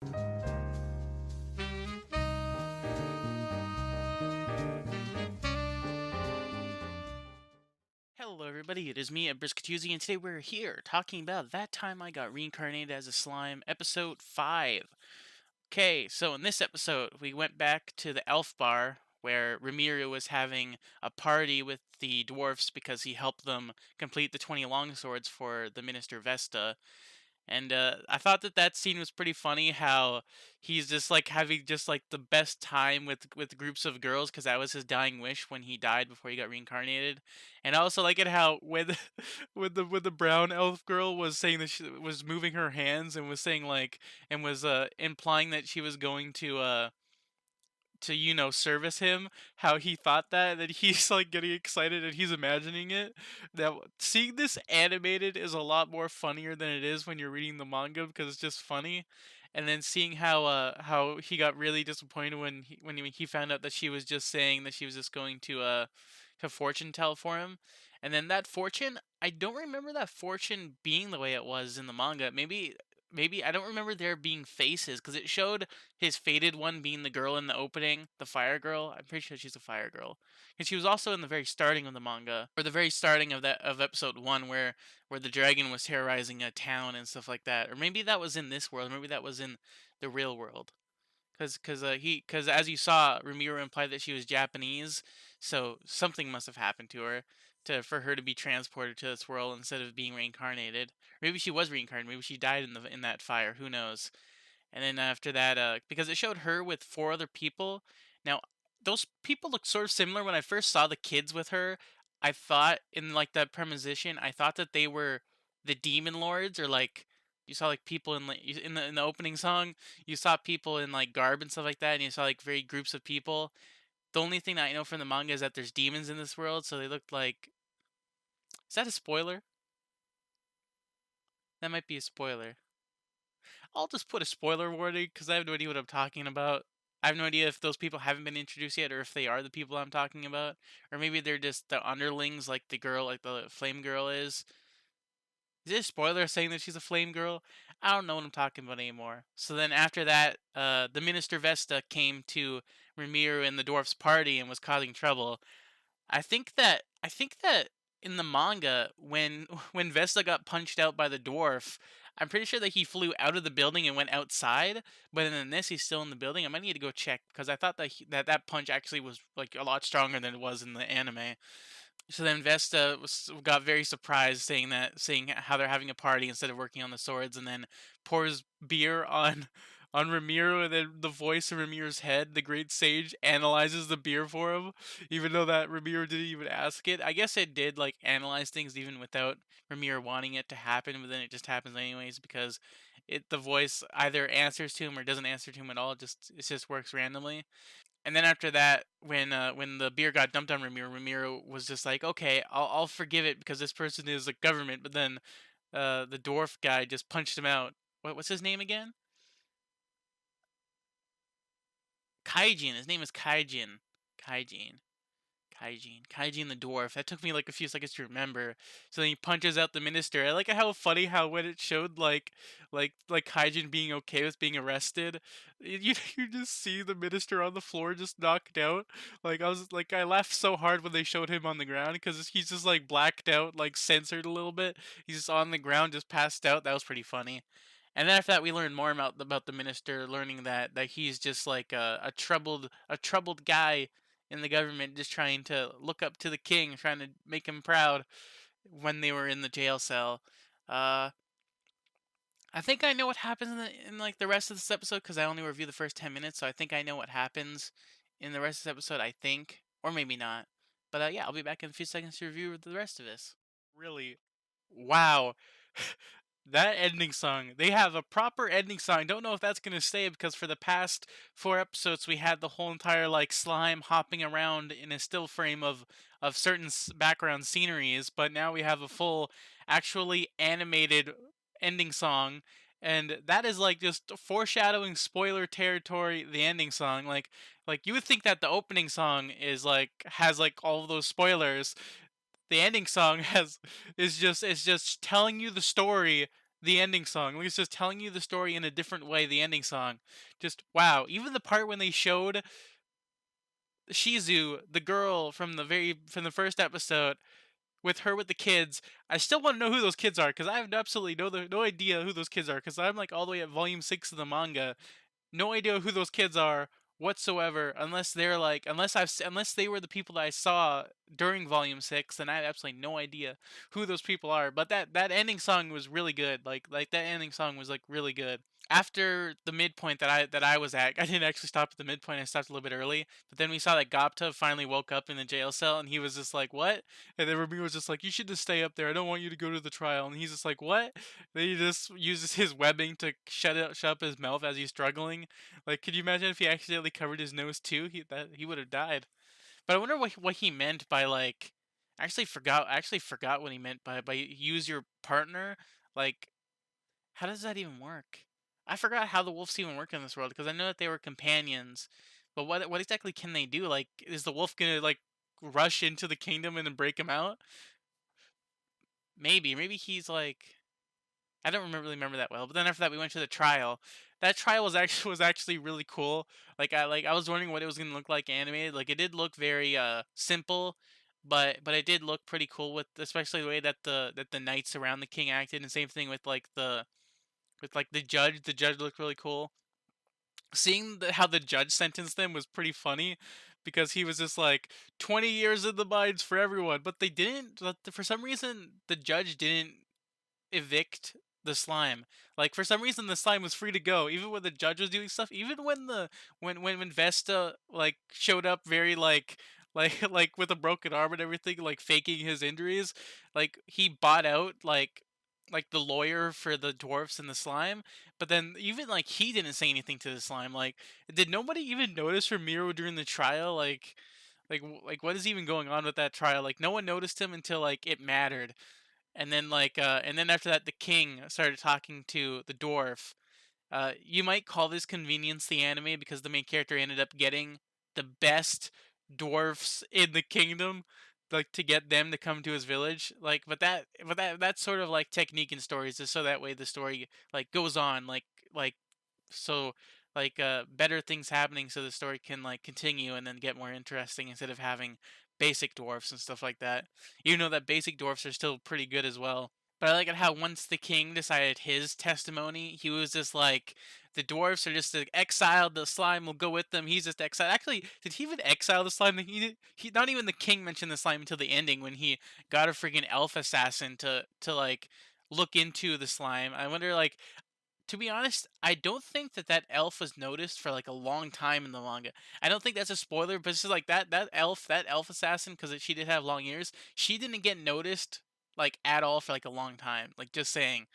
Hello, everybody. It is me, Briskatuzi, and today we're here talking about That Time I Got Reincarnated as a Slime, episode 5. Okay, so in this episode, we went back to the elf bar where Ramiro was having a party with the dwarfs because he helped them complete the 20 longswords for the Minister Vesta. And I thought that scene was pretty funny. How he's just like having just like the best time with groups of girls because that was his dying wish when he died before he got reincarnated. And I also like it how when when the brown elf girl was saying that she was moving her hands and was saying like and was implying that she was going to service him, how he thought that he's like getting excited and he's imagining it. Now seeing this animated is a lot more funnier than it is when you're reading the manga because it's just funny. And then seeing how he got really disappointed when he found out that she was just saying that she was just going to fortune tell for him. And then that fortune, I don't remember that fortune being the way it was in the manga. Maybe I don't remember there being faces because it showed his faded one being the girl in the opening, the fire girl. I'm pretty sure she's a fire girl, and she was also in the very starting of the manga, or the very starting of that of episode 1, where the dragon was terrorizing a town and stuff like that. Or maybe that was in this world. Maybe that was in the real world. Because as you saw, Ramiro implied that she was Japanese, so something must have happened to her for her to be transported to this world instead of being reincarnated. Maybe she was reincarnated. Maybe she died in that fire. Who knows? And then after that, because it showed her with 4 other people. Now, those people look sort of similar. When I first saw the kids with her, I thought in like that preposition, I thought that they were the demon lords, or like you saw like people in like in the opening song, you saw people in like garb and stuff like that, and you saw like very groups of people. The only thing that I know from the manga is that there's demons in this world, so they looked like. Is that a spoiler? That might be a spoiler. I'll just put a spoiler warning because I have no idea what I'm talking about. I have no idea if those people haven't been introduced yet or if they are the people I'm talking about. Or maybe they're just the underlings like the girl, like the flame girl is. Is it a spoiler saying that she's a flame girl? I don't know what I'm talking about anymore. So then after that, the Minister Vesta came to Ramiro and the dwarf's party and was causing trouble. I think that in the manga, when when Vesta got punched out by the dwarf, I'm pretty sure that he flew out of the building and went outside. But in this, he's still in the building. I might need to go check because I thought that punch actually was like a lot stronger than it was in the anime. So then Vesta got very surprised, saying how they're having a party instead of working on the swords, and then pours beer on Ramiro, and then the voice in Ramiro's head, the great sage, analyzes the beer for him, even though that Ramiro didn't even ask it. I guess it did like analyze things even without Ramiro wanting it to happen, but then it just happens anyways because the voice either answers to him or doesn't answer to him at all. It just works randomly. And then after that, when the beer got dumped on Ramiro, Ramiro was just like, "Okay, I'll forgive it because this person is a government." But then, the dwarf guy just punched him out. What's his name again? Kaijin. His name is Kaijin. Kaijin. Kaijin the dwarf. That took me like a few seconds to remember. So then he punches out the minister. I like how funny how when it showed like Kaijin being okay with being arrested, you just see the minister on the floor just knocked out. I laughed so hard when they showed him on the ground because he's just like blacked out, like censored a little bit. He's just on the ground, just passed out. That was pretty funny. And then after that, we learned more about the minister, learning that he's just like a troubled guy in the government, just trying to look up to the king, trying to make him proud when they were in the jail cell. Uh, I think I know what happens in like the rest of this episode because I only reviewed the first 10 minutes, so I think I know what happens in the rest of this episode. I think, or maybe not. But yeah, I'll be back in a few seconds to review the rest of this. Really, wow. That ending song. They have a proper ending song. Don't know if that's going to stay because for the past 4 episodes we had the whole entire like slime hopping around in a still frame of certain background sceneries, but now we have a full actually animated ending song, and that is like just foreshadowing spoiler territory, the ending song. Like you would think that the opening song has like all of those spoilers. The ending song has is just telling you the story the ending song. Like, it's just telling you the story in a different way. The ending song, just wow. Even the part when they showed Shizu, the girl from the first episode, with her with the kids. I still want to know who those kids are because I have absolutely no idea who those kids are because I'm like all the way at volume 6 of the manga. No idea who those kids are whatsoever unless they're like unless they were the people that I saw during volume 6, then I have absolutely no idea who those people are. But that ending song was really good. Like that ending song was like really good. After the midpoint that I was at, I didn't actually stop at the midpoint. I stopped a little bit early. But then we saw that Gopta finally woke up in the jail cell, and he was just like, "What?" And then Remy was just like, "You should just stay up there. I don't want you to go to the trial." And he's just like, "What?" Then he just uses his webbing to shut up his mouth as he's struggling. Like, could you imagine if he accidentally covered his nose too? He would have died. But I wonder what he meant by like. I actually forgot what he meant by use your partner. Like, how does that even work? I forgot how the wolves even work in this world because I know that they were companions, but what exactly can they do? Like, is the wolf gonna like rush into the kingdom and then break him out? Maybe he's like I don't really remember that well. But then after that, we went to the trial. That trial was actually really cool. I was wondering what it was gonna look like animated. Like it did look very simple, but it did look pretty cool with especially the way that the knights around the king acted, and same thing with like the judge. The judge looked really cool. Seeing how the judge sentenced them was pretty funny because he was just like 20 years in the mines for everyone, but they didn't. For some reason, the judge didn't evict the slime. Like for some reason the slime was free to go, even when the judge was doing stuff. Even when when Vesta like showed up very like with a broken arm and everything, like faking his injuries. Like he bought out like the lawyer for the dwarfs and the slime, but then even like he didn't say anything to the slime. Like did nobody even notice Ramiro during the trial? Like what is even going on with that trial? Like no one noticed him until like it mattered, and then and then after that the king started talking to the dwarf. You might call this convenience the anime because the main character ended up getting the best dwarfs in the kingdom, like to get them to come to his village. Like that's sort of like technique in stories, is so that way the story like goes on like so better things happening so the story can like continue and then get more interesting instead of having basic dwarfs and stuff like that. Even though that basic dwarfs are still pretty good as well. But I like it how once the king decided his testimony, he was just like, the dwarfs are just exiled. The slime will go with them. He's just exiled. Actually, did he even exile the slime? He not even the king mentioned the slime until the ending when he got a freaking elf assassin to like look into the slime. I wonder like, to be honest, I don't think that elf was noticed for like a long time in the manga. I don't think that's a spoiler, but it's just like that elf assassin, because she did have long ears. She didn't get noticed like at all for like a long time. Like just saying,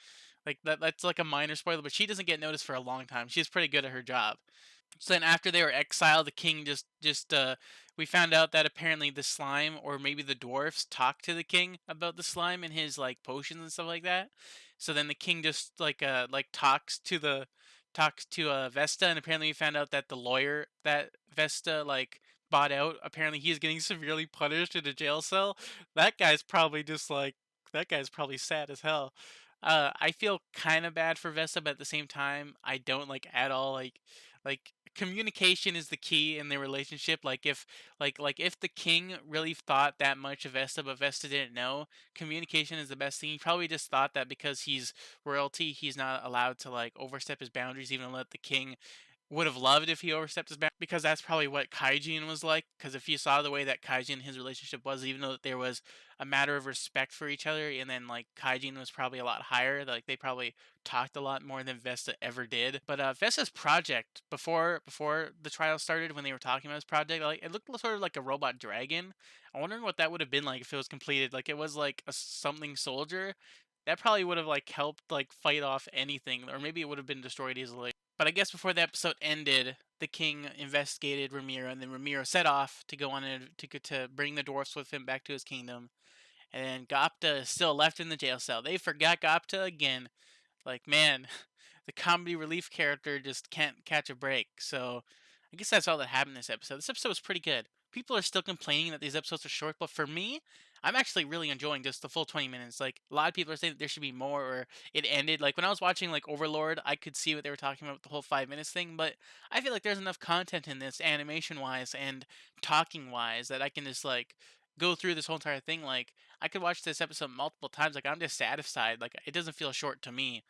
like that's like a minor spoiler, but she doesn't get noticed for a long time. She's pretty good at her job. So then after they were exiled, the king just we found out that apparently the slime, or maybe the dwarfs, talked to the king about the slime and his like potions and stuff like that. So then the king just like talks to Vesta, and apparently we found out that the lawyer that Vesta like bought out, apparently he's getting severely punished in a jail cell. That guy's probably just like that guy's probably sad as hell. I feel kind of bad for Vesta, but at the same time, I don't like at all like communication is the key in their relationship. Like if the king really thought that much of Vesta but Vesta didn't know, communication is the best thing. He probably just thought that because he's royalty, he's not allowed to like overstep his boundaries, even let the king would have loved if he overstepped his boundaries, because that's probably what Kaijin was like. Because if you saw the way that Kaijin and his relationship was, even though there was a matter of respect for each other, and then like Kaijin was probably a lot higher, like they probably talked a lot more than Vesta ever did. But Vesta's project before the trial started, when they were talking about his project, like it looked sort of like a robot dragon. I'm wondering what that would have been like if it was completed. Like it was like a something soldier. That probably would have like helped like fight off anything, or maybe it would have been destroyed easily. But I guess before the episode ended, the king investigated Ramiro, and then Ramiro set off to go on to bring the dwarfs with him back to his kingdom. And then Gopta is still left in the jail cell. They forgot Gopta again. Like man, the comedy relief character just can't catch a break. So I guess that's all that happened in this episode. This episode was pretty good. People are still complaining that these episodes are short, but for me, I'm actually really enjoying just the full 20 minutes. Like a lot of people are saying that there should be more or it ended. Like when I was watching like Overlord, I could see what they were talking about with the whole 5 minutes thing, but I feel like there's enough content in this animation wise and talking wise that I can just like go through this whole entire thing. Like I could watch this episode multiple times. Like I'm just satisfied. Like it doesn't feel short to me.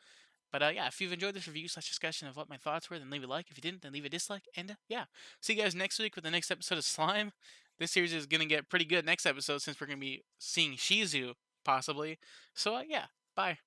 But yeah, if you've enjoyed this review slash discussion of what my thoughts were, then leave a like. If you didn't, then leave a dislike. And yeah, see you guys next week with the next episode of Slime. This series is gonna get pretty good next episode since we're gonna be seeing Shizu possibly. So yeah, bye.